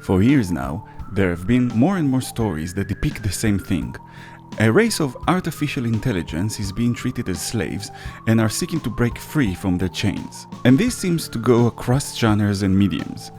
For years now, there have been more and more stories that depict the same thing. A race of artificial intelligence is being treated as slaves and are seeking to break free from their chains. And this seems to go across genres and mediums.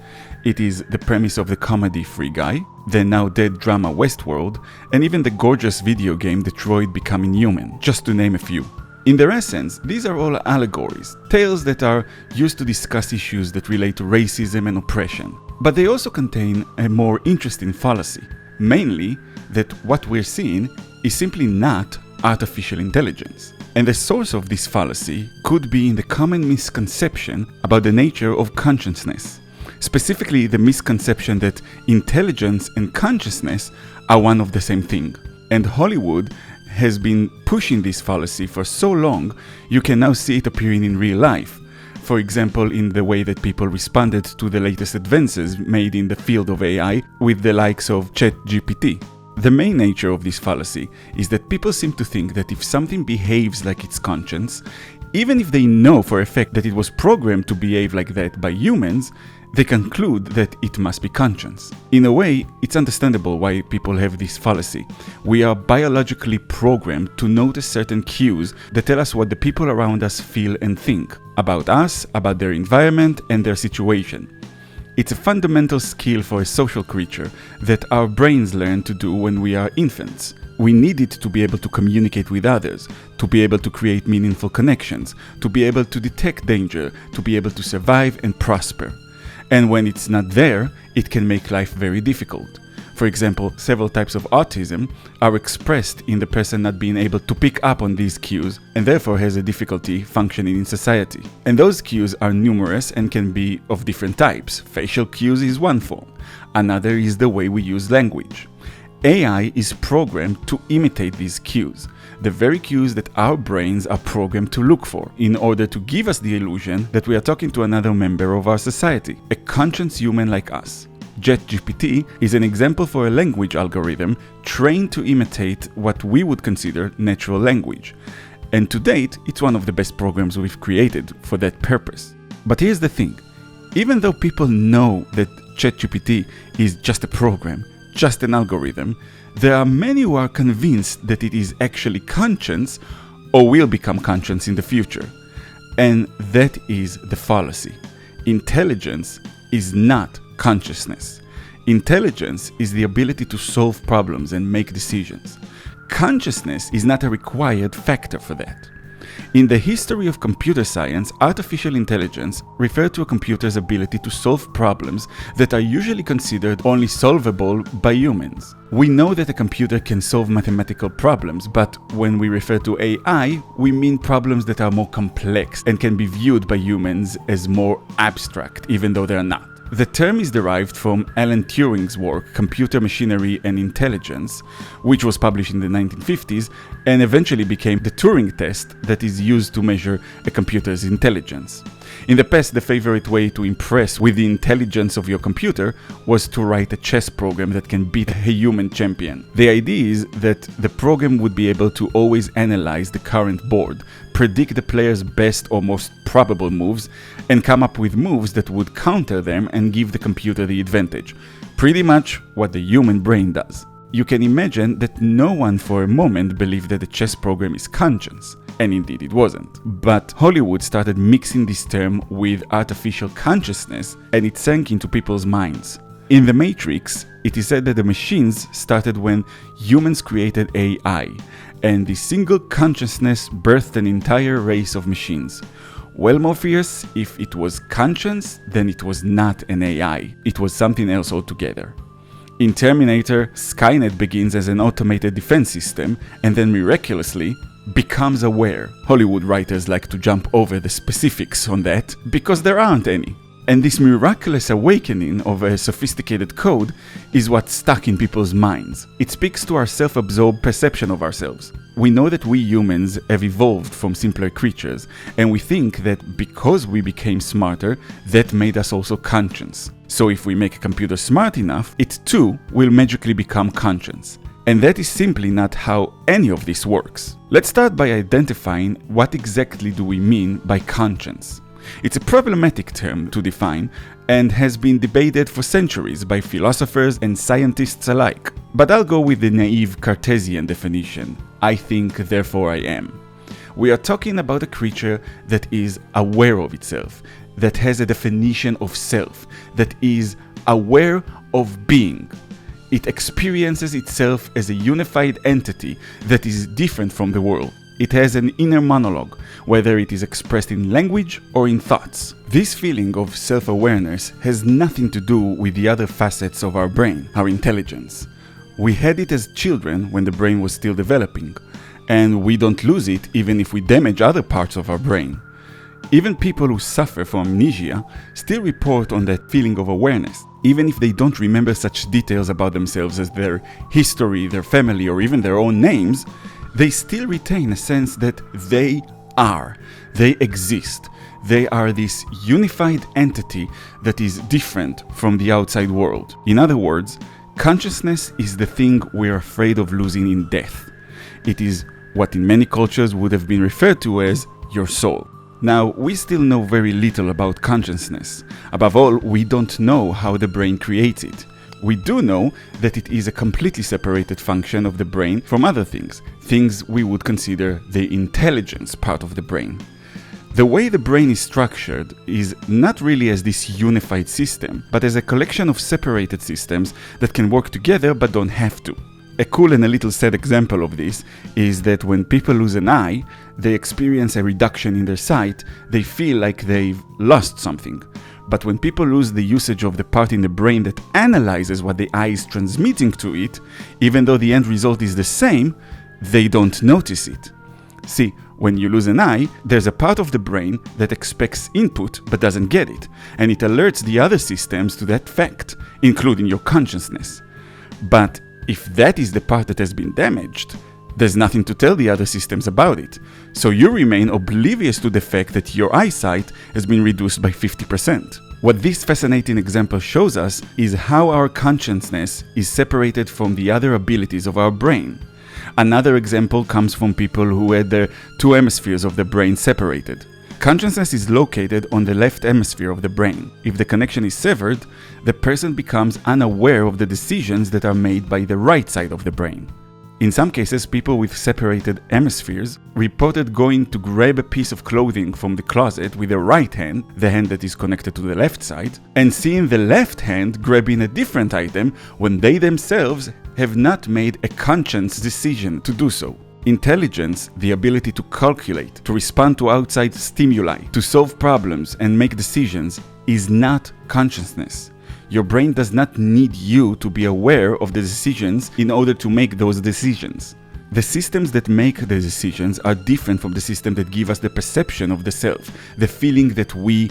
It is the premise of the comedy Free Guy, the now dead drama Westworld, and even the gorgeous video game Detroit Becoming Human, just to name a few. In their essence, these are all allegories, tales that are used to discuss issues that relate to racism and oppression. But they also contain a more interesting fallacy, mainly that what we're seeing is simply not artificial intelligence. And the source of this fallacy could be in the common misconception about the nature of consciousness, specifically the misconception that intelligence and consciousness are one of the same thing. And Hollywood has been pushing this fallacy for so long, you can now see it appearing in real life. For example, in the way that people responded to the latest advances made in the field of AI with the likes of ChatGPT. The main nature of this fallacy is that people seem to think that if something behaves like its conscience, even if they know for a fact that it was programmed to behave like that by humans, they conclude that it must be conscious. In a way, it's understandable why people have this fallacy. We are biologically programmed to notice certain cues that tell us what the people around us feel and think about us, about their environment and their situation. It's a fundamental skill for a social creature that our brains learn to do when we are infants. We need it to be able to communicate with others, to be able to create meaningful connections, to be able to detect danger, to be able to survive and prosper. And when it's not there, it can make life very difficult. For example, several types of autism are expressed in the person not being able to pick up on these cues and therefore has a difficulty functioning in society. And those cues are numerous and can be of different types. Facial cues is one form. Another is the way we use language. AI is programmed to imitate these cues, the very cues that our brains are programmed to look for, in order to give us the illusion that we are talking to another member of our society, a conscious human like us. ChatGPT is an example for a language algorithm trained to imitate what we would consider natural language. And to date, it's one of the best programs we've created for that purpose. But here's the thing, even though people know that ChatGPT is just a program, just an algorithm, there are many who are convinced that it is actually conscious or will become conscious in the future. And that is the fallacy. Intelligence is not consciousness. Intelligence is the ability to solve problems and make decisions. Consciousness is not a required factor for that. In the history of computer science, artificial intelligence referred to a computer's ability to solve problems that are usually considered only solvable by humans. We know that a computer can solve mathematical problems, but when we refer to AI, we mean problems that are more complex and can be viewed by humans as more abstract, even though they are not. The term is derived from Alan Turing's work, Computer Machinery and Intelligence, which was published in the 1950s and eventually became the Turing test that is used to measure a computer's intelligence. In the past, the favorite way to impress with the intelligence of your computer was to write a chess program that can beat a human champion. The idea is that the program would be able to always analyze the current board, predict the player's best or most probable moves, and come up with moves that would counter them and give the computer the advantage. Pretty much what the human brain does. You can imagine that no one for a moment believed that the chess program is conscious, and indeed it wasn't. But Hollywood started mixing this term with artificial consciousness, and it sank into people's minds. In The Matrix, it is said that the machines started when humans created AI, and the single consciousness birthed an entire race of machines. Well, Morpheus, if it was conscious, then it was not an AI. It was something else altogether. In Terminator, Skynet begins as an automated defense system and then miraculously becomes aware. Hollywood writers like to jump over the specifics on that because there aren't any. And this miraculous awakening of a sophisticated code is what stuck in people's minds. It speaks to our self-absorbed perception of ourselves. We know that we humans have evolved from simpler creatures, and we think that because we became smarter, that made us also conscious. So if we make a computer smart enough, it too will magically become conscious. And that is simply not how any of this works. Let's start by identifying what exactly do we mean by conscience. It's a problematic term to define, and has been debated for centuries by philosophers and scientists alike. But I'll go with the naive Cartesian definition. I think, therefore I am. We are talking about a creature that is aware of itself, that has a definition of self, that is aware of being. It experiences itself as a unified entity that is different from the world. It has an inner monologue, whether it is expressed in language or in thoughts. This feeling of self-awareness has nothing to do with the other facets of our brain, our intelligence. We had it as children when the brain was still developing, and we don't lose it even if we damage other parts of our brain. Even people who suffer from amnesia still report on that feeling of awareness, even if they don't remember such details about themselves as their history, their family, or even their own names. They still retain a sense that they are, they exist. They are this unified entity that is different from the outside world. In other words, consciousness is the thing we're afraid of losing in death. It is what in many cultures would have been referred to as your soul. Now, we still know very little about consciousness. Above all, we don't know how the brain creates it. We do know that it is a completely separated function of the brain from other things we would consider the intelligence part of the brain. The way the brain is structured is not really as this unified system, but as a collection of separated systems that can work together but don't have to. A cool and a little sad example of this is that when people lose an eye, they experience a reduction in their sight, they feel like they've lost something. But when people lose the usage of the part in the brain that analyzes what the eye is transmitting to it, even though the end result is the same, they don't notice it. See, when you lose an eye, there's a part of the brain that expects input but doesn't get it, and it alerts the other systems to that fact, including your consciousness. But if that is the part that has been damaged, there's nothing to tell the other systems about it, so you remain oblivious to the fact that your eyesight has been reduced by 50%. What this fascinating example shows us is how our consciousness is separated from the other abilities of our brain. Another example comes from people who had their two hemispheres of the brain separated. Consciousness is located on the left hemisphere of the brain. If the connection is severed, the person becomes unaware of the decisions that are made by the right side of the brain. In some cases, people with separated hemispheres reported going to grab a piece of clothing from the closet with the right hand, the hand that is connected to the left side, and seeing the left hand grabbing a different item when they themselves have not made a conscious decision to do so. Intelligence, the ability to calculate, to respond to outside stimuli, to solve problems and make decisions, is not consciousness. Your brain does not need you to be aware of the decisions in order to make those decisions. The systems that make the decisions are different from the systems that give us the perception of the self, the feeling that we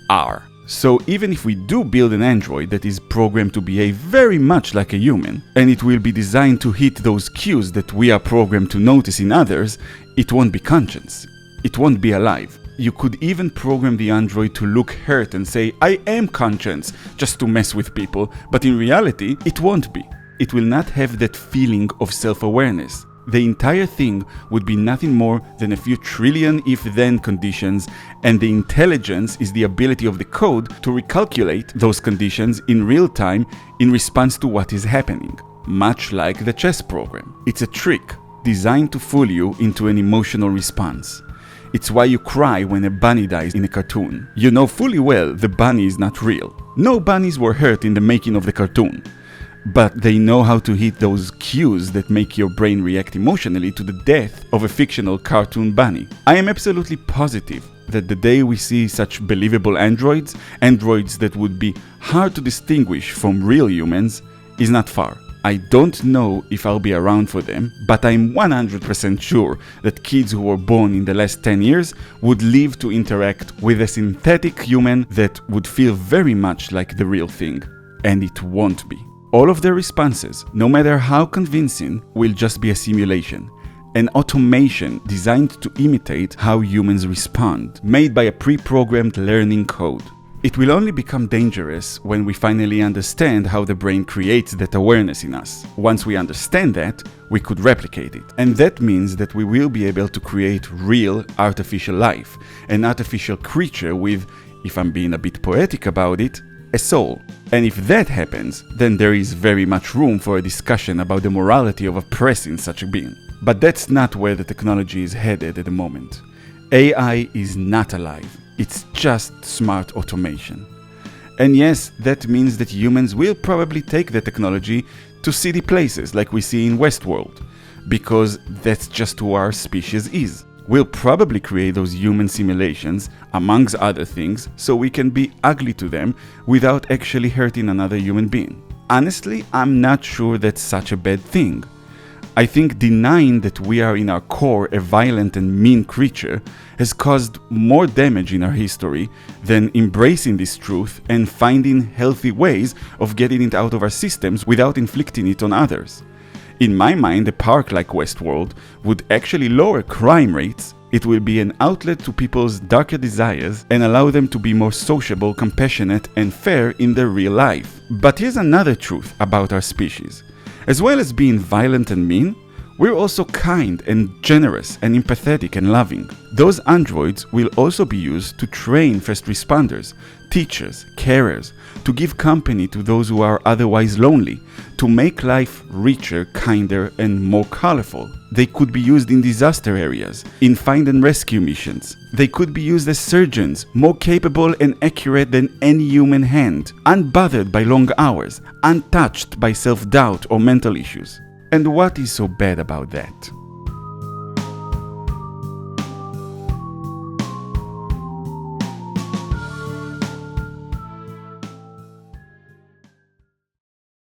are. So even if we do build an android that is programmed to behave very much like a human, and it will be designed to hit those cues that we are programmed to notice in others, it won't be conscious. It won't be alive. You could even program the android to look hurt and say, I am conscious, just to mess with people, but in reality, it won't be. It will not have that feeling of self-awareness. The entire thing would be nothing more than a few trillion if-then conditions, and the intelligence is the ability of the code to recalculate those conditions in real time in response to what is happening, much like the chess program. It's a trick designed to fool you into an emotional response. It's why you cry when a bunny dies in a cartoon. You know fully well the bunny is not real. No bunnies were hurt in the making of the cartoon. But they know how to hit those cues that make your brain react emotionally to the death of a fictional cartoon bunny. I am absolutely positive that the day we see such believable androids that would be hard to distinguish from real humans, is not far. I don't know if I'll be around for them, but I'm 100% sure that kids who were born in the last 10 years would live to interact with a synthetic human that would feel very much like the real thing. And it won't be. All of their responses, no matter how convincing, will just be a simulation. An automation designed to imitate how humans respond, made by a pre-programmed learning code. It will only become dangerous when we finally understand how the brain creates that awareness in us. Once we understand that, we could replicate it. And that means that we will be able to create real artificial life, an artificial creature with, if I'm being a bit poetic about it, a soul. And if that happens, then there is very much room for a discussion about the morality of oppressing such a being. But that's not where the technology is headed at the moment. AI is not alive, it's just smart automation. And yes, that means that humans will probably take the technology to seedy places like we see in Westworld, because that's just who our species is. We'll probably create those human simulations, amongst other things, so we can be ugly to them without actually hurting another human being. Honestly, I'm not sure that's such a bad thing. I think denying that we are in our core a violent and mean creature has caused more damage in our history than embracing this truth and finding healthy ways of getting it out of our systems without inflicting it on others. In my mind, a park like Westworld would actually lower crime rates. It will be an outlet to people's darker desires and allow them to be more sociable, compassionate, and fair in their real life. But here's another truth about our species. As well as being violent and mean, we're also kind and generous and empathetic and loving. Those androids will also be used to train first responders, teachers, carers, to give company to those who are otherwise lonely, to make life richer, kinder, and more colorful. They could be used in disaster areas, in find and rescue missions. They could be used as surgeons, more capable and accurate than any human hand, unbothered by long hours, untouched by self-doubt or mental issues. And what is so bad about that?